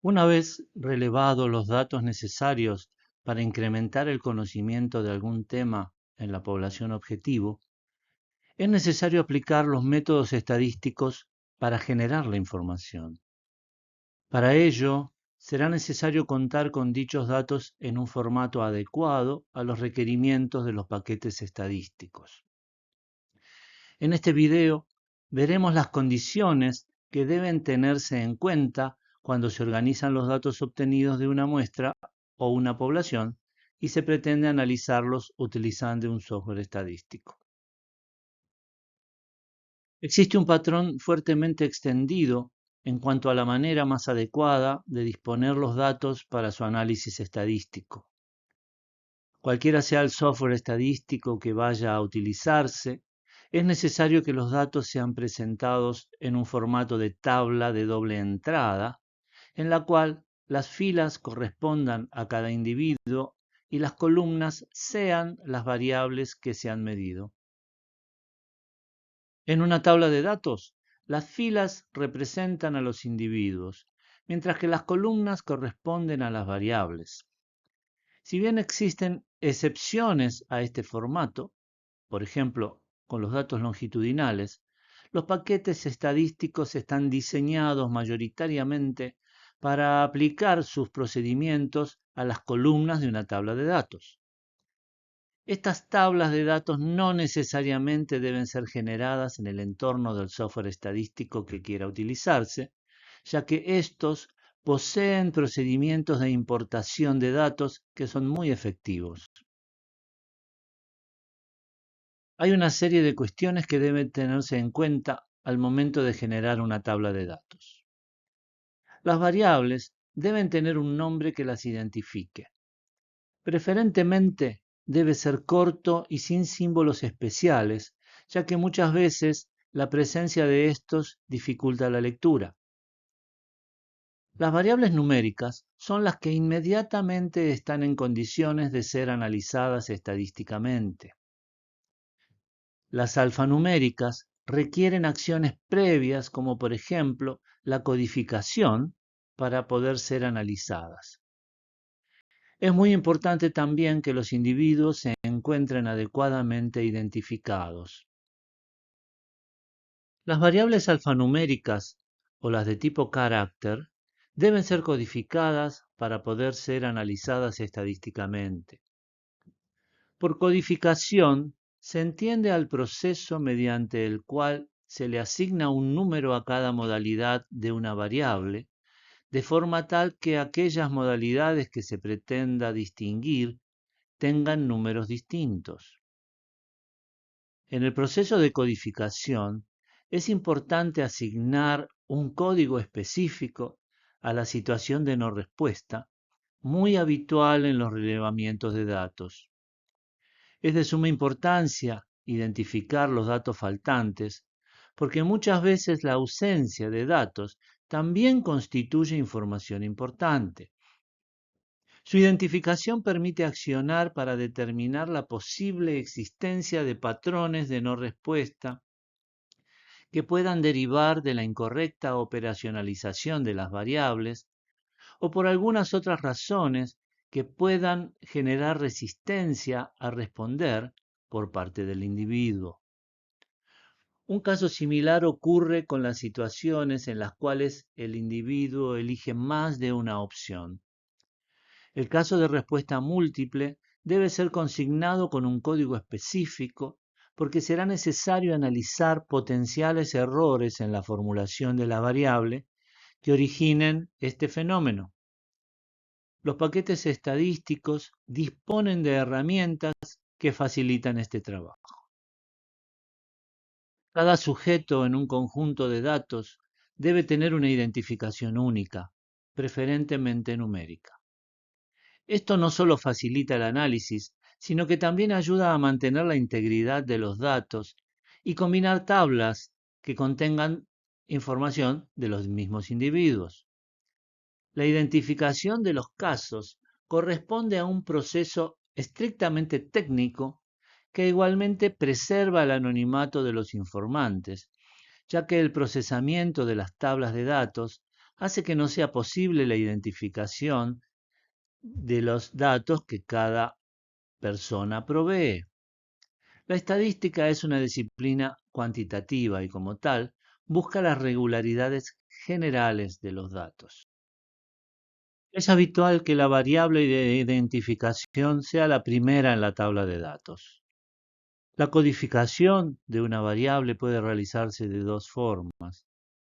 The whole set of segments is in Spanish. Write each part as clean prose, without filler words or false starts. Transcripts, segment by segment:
Una vez relevados los datos necesarios para incrementar el conocimiento de algún tema en la población objetivo, es necesario aplicar los métodos estadísticos para generar la información. Para ello, será necesario contar con dichos datos en un formato adecuado a los requerimientos de los paquetes estadísticos. En este video veremos las condiciones que deben tenerse en cuenta cuando se organizan los datos obtenidos de una muestra o una población y se pretende analizarlos utilizando un software estadístico. Existe un patrón fuertemente extendido en cuanto a la manera más adecuada de disponer los datos para su análisis estadístico. Cualquiera sea el software estadístico que vaya a utilizarse, es necesario que los datos sean presentados en un formato de tabla de doble entrada, en la cual las filas correspondan a cada individuo y las columnas sean las variables que se han medido. En una tabla de datos, las filas representan a los individuos, mientras que las columnas corresponden a las variables. Si bien existen excepciones a este formato, por ejemplo, con los datos longitudinales, los paquetes estadísticos están diseñados mayoritariamente para aplicar sus procedimientos a las columnas de una tabla de datos. Estas tablas de datos no necesariamente deben ser generadas en el entorno del software estadístico que quiera utilizarse, ya que estos poseen procedimientos de importación de datos que son muy efectivos. Hay una serie de cuestiones que deben tenerse en cuenta al momento de generar una tabla de datos. Las variables deben tener un nombre que las identifique. Preferentemente debe ser corto y sin símbolos especiales, ya que muchas veces la presencia de estos dificulta la lectura. Las variables numéricas son las que inmediatamente están en condiciones de ser analizadas estadísticamente. Las alfanuméricas requieren acciones previas como por ejemplo la codificación para poder ser analizadas. Es muy importante también que los individuos se encuentren adecuadamente identificados. Las variables alfanuméricas o las de tipo carácter deben ser codificadas para poder ser analizadas estadísticamente. Por codificación se entiende al proceso mediante el cual se le asigna un número a cada modalidad de una variable, de forma tal que aquellas modalidades que se pretenda distinguir tengan números distintos. En el proceso de codificación es importante asignar un código específico a la situación de no respuesta, muy habitual en los relevamientos de datos. Es de suma importancia identificar los datos faltantes, porque muchas veces la ausencia de datos también constituye información importante. Su identificación permite accionar para determinar la posible existencia de patrones de no respuesta que puedan derivar de la incorrecta operacionalización de las variables o por algunas otras razones que puedan generar resistencia a responder por parte del individuo. Un caso similar ocurre con las situaciones en las cuales el individuo elige más de una opción. El caso de respuesta múltiple debe ser consignado con un código específico porque será necesario analizar potenciales errores en la formulación de la variable que originen este fenómeno. Los paquetes estadísticos disponen de herramientas que facilitan este trabajo. Cada sujeto en un conjunto de datos debe tener una identificación única, preferentemente numérica. Esto no solo facilita el análisis, sino que también ayuda a mantener la integridad de los datos y combinar tablas que contengan información de los mismos individuos. La identificación de los casos corresponde a un proceso estrictamente técnico que igualmente preserva el anonimato de los informantes, ya que el procesamiento de las tablas de datos hace que no sea posible la identificación de los datos que cada persona provee. La estadística es una disciplina cuantitativa y como tal busca las regularidades generales de los datos. Es habitual que la variable de identificación sea la primera en la tabla de datos. La codificación de una variable puede realizarse de dos formas: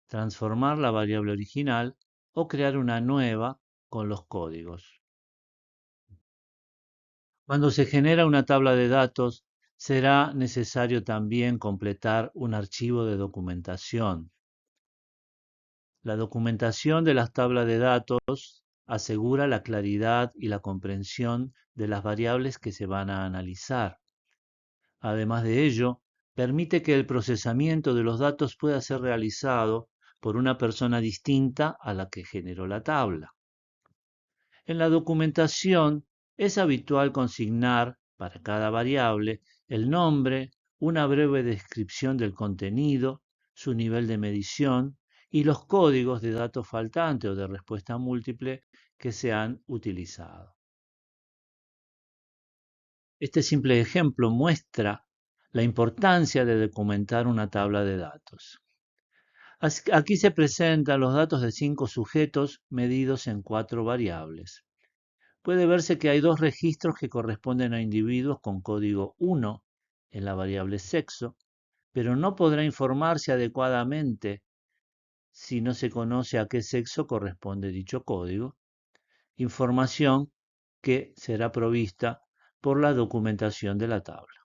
transformar la variable original o crear una nueva con los códigos. Cuando se genera una tabla de datos, será necesario también completar un archivo de documentación. La documentación de las tablas de datos asegura la claridad y la comprensión de las variables que se van a analizar. Además de ello, permite que el procesamiento de los datos pueda ser realizado por una persona distinta a la que generó la tabla. En la documentación es habitual consignar para cada variable el nombre, una breve descripción del contenido, su nivel de medición y los códigos de datos faltante o de respuesta múltiple que se han utilizado. Este simple ejemplo muestra la importancia de documentar una tabla de datos. Aquí se presentan los datos de 5 sujetos medidos en 4 variables. Puede verse que hay dos registros que corresponden a individuos con código 1 en la variable sexo, pero no podrá informarse adecuadamente si no se conoce a qué sexo corresponde dicho código, información que será provista por la documentación de la tabla.